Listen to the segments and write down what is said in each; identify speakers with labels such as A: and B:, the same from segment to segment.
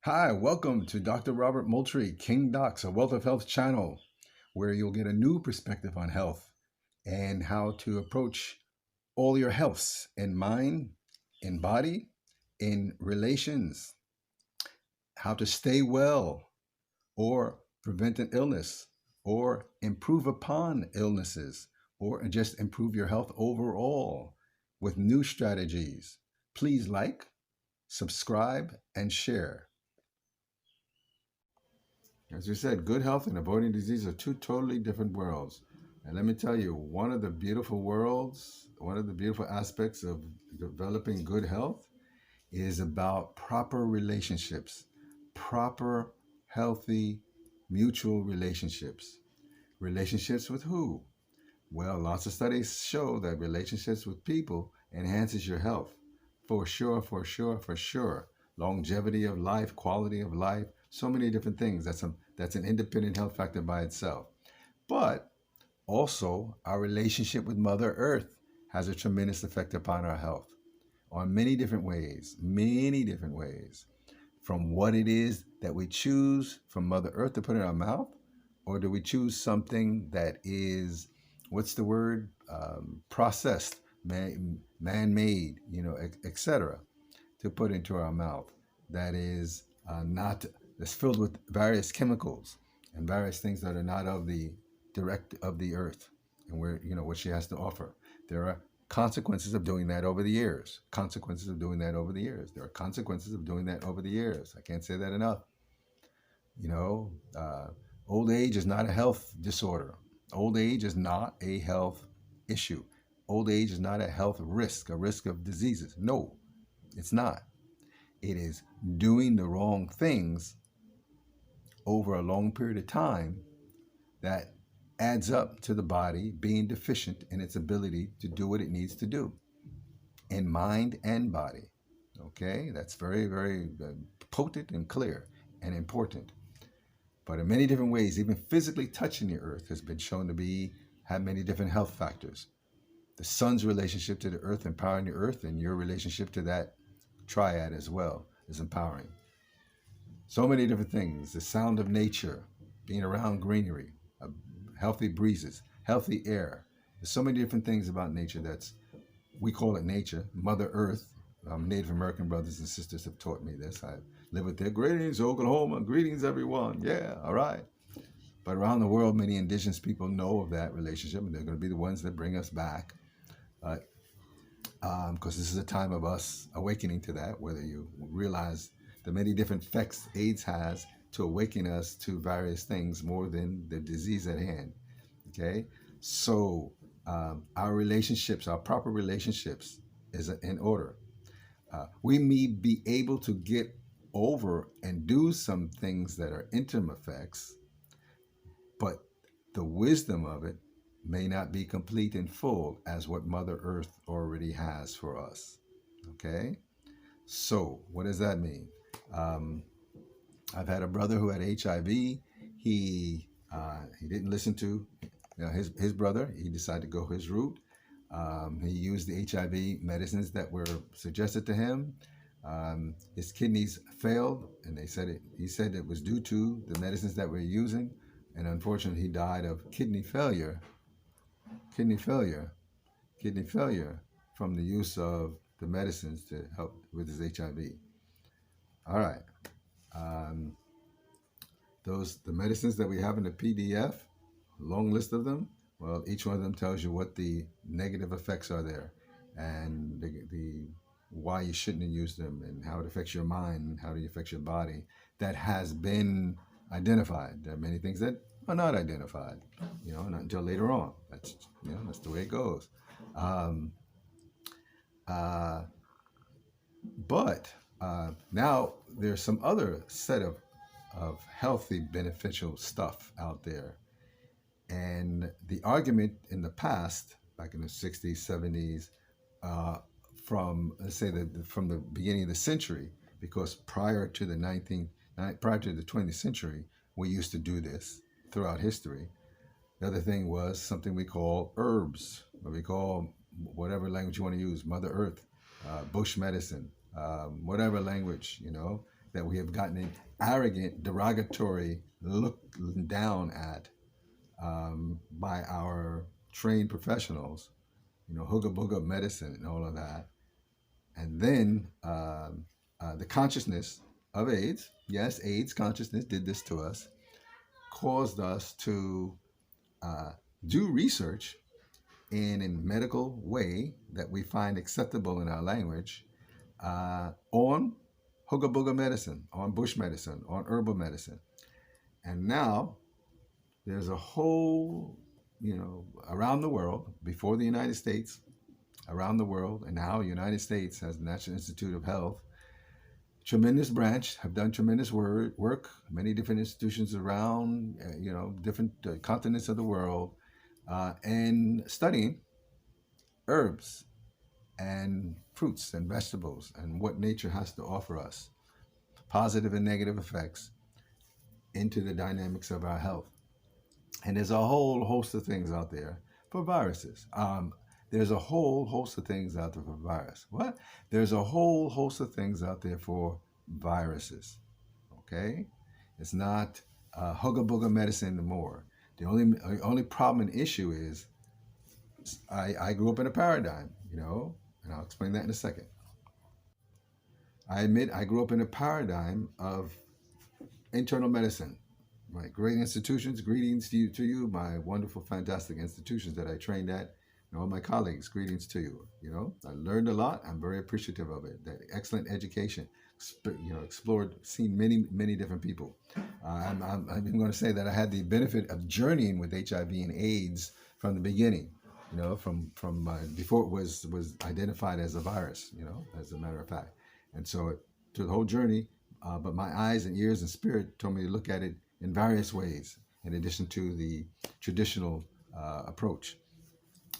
A: Hi, welcome to Dr. Robert Moultrie, King Docs, a Wealth of Health channel, where you'll get a new perspective on health and how to approach all your healths in mind, in body, in relations, how to stay well or prevent an illness or improve upon illnesses or just improve your health overall with new strategies. Please like, subscribe, and share. As you said, good health and avoiding disease are two totally different worlds. And let me tell you, one of the beautiful worlds, one of the beautiful aspects of developing good health is about proper relationships, proper, healthy, mutual relationships. Relationships with who? Well, lots of studies show that relationships with people enhances your health. For sure, for sure, for sure. Longevity of life, quality of life, so many different things. That's an independent health factor by itself. But also, our relationship with Mother Earth has a tremendous effect upon our health on many different ways, many different ways. From what it is that we choose from Mother Earth to put in our mouth, or do we choose something that is, what's the word, processed, man-made, etc., to put into our mouth that is not that's filled with various chemicals and various things that are not of the direct of the earth and where what she has to offer. There are consequences of doing that over the years. Consequences of doing that over the years. There are consequences of doing that over the years. I can't say that enough. You know, old age is not a health disorder. Old age is not a health issue. Old age is not a health risk, a risk of diseases. No, it's not. It is doing the wrong things over a long period of time that adds up to the body being deficient in its ability to do what it needs to do in mind and body. Okay, that's very, very potent and clear and important. But in many different ways, even physically touching the earth has been shown to have many different health factors. The sun's relationship to the earth, empowering the earth, and your relationship to that triad as well is empowering. So many different things. The sound of nature, being around greenery, healthy breezes, healthy air. There's so many different things about nature we call it nature. Mother Earth, Native American brothers and sisters have taught me this. I live with their greetings, Oklahoma, greetings everyone. Yeah, all right. But around the world, many indigenous people know of that relationship, and they're going to be the ones that bring us back. Because this is a time of us awakening to that, whether you realize the many different effects AIDS has to awaken us to various things more than the disease at hand. Okay, so our relationships, our proper relationships, is in order. We may be able to get over and do some things that are interim effects, but the wisdom of it may not be complete and full as what Mother Earth already has for us. Okay, so what does that mean? I've had a brother who had HIV. He didn't listen to his brother. He decided to go his route. He used the HIV medicines that were suggested to him. His kidneys failed, and he said it was due to the medicines that we're using. And unfortunately, he died of kidney failure from the use of the medicines to help with his HIV. All right. The medicines that we have in the PDF, long list of them. Well, each one of them tells you what the negative effects are there, and the why you shouldn't use them, and how it affects your mind, and how it affects your body. That has been identified. There are many things that are not identified, not until later on. That's the way it goes. But now there's some other set of healthy, beneficial stuff out there. And the argument in the past, back in the 60s, 70s, from, let's say, from the beginning of the century, because prior to the 20th century, we used to do this throughout history. The other thing was something we call herbs, what we call, whatever language you want to use, Mother Earth, bush medicine, whatever language, that we have gotten an arrogant, derogatory look down at by our trained professionals, hooga booga medicine and all of that. And then the consciousness of AIDS, yes, AIDS consciousness did this to us, caused us to do research in a medical way that we find acceptable in our language on hooga booga medicine, on bush medicine, on herbal medicine. And now there's a whole, around the world, before the United States, around the world, and now the United States has the National Institute of Health, tremendous branch, have done tremendous work, many different institutions around, different continents of the world, and studying herbs and fruits and vegetables and what nature has to offer us, positive and negative effects into the dynamics of our health. And there's a whole host of things out there for viruses. There's a whole host of things out there for virus. What? There's a whole host of things out there for viruses. Okay? It's not hooga booga medicine anymore. The only problem and issue is I grew up in a paradigm, and I'll explain that in a second. I admit I grew up in a paradigm of internal medicine. My great institutions, greetings to you, my wonderful, fantastic institutions that I trained at, and all my colleagues, greetings to you. I learned a lot. I'm very appreciative of it. That excellent education, explored, seen many, many different people. I'm going to say that I had the benefit of journeying with HIV and AIDS from the beginning. From before it was identified as a virus. As a matter of fact, and so through the whole journey. But my eyes and ears and spirit told me to look at it in various ways, in addition to the traditional approach.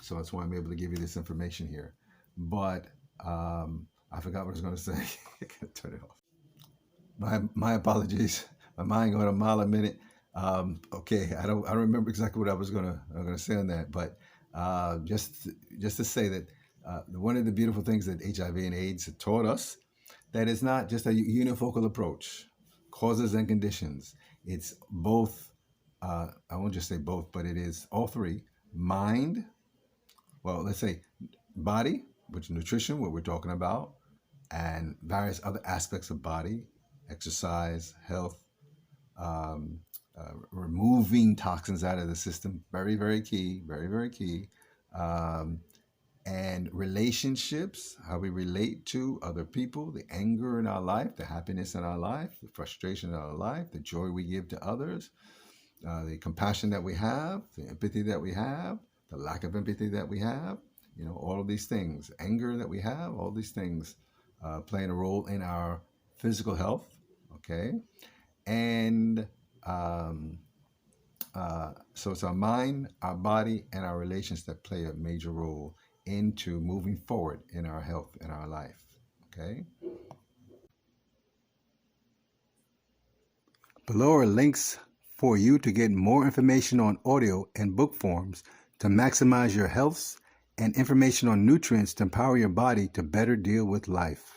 A: So that's why I'm able to give you this information here. But I forgot what I was going to say. I can't turn it off. My apologies. My mind going a mile a minute. Okay, I don't remember exactly what I was gonna say on that, but just to say that one of the beautiful things that HIV and AIDS have taught us, that it's not just a unifocal approach, causes and conditions. It's both, I won't just say both, but it is all three. Mind, well, let's say body, which is nutrition, what we're talking about, and various other aspects of body, exercise, health, removing toxins out of the system, very, very key, very, very key. And relationships, how we relate to other people, the anger in our life, the happiness in our life, the frustration in our life, the joy we give to others, the compassion that we have, the empathy that we have, the lack of empathy that we have, all of these things, anger that we have, all these things playing a role in our physical health, okay? And so it's our mind, our body, and our relations that play a major role into moving forward in our health, in our life, okay? Below are links for you to get more information on audio and book forms to maximize your health and information on nutrients to empower your body to better deal with life.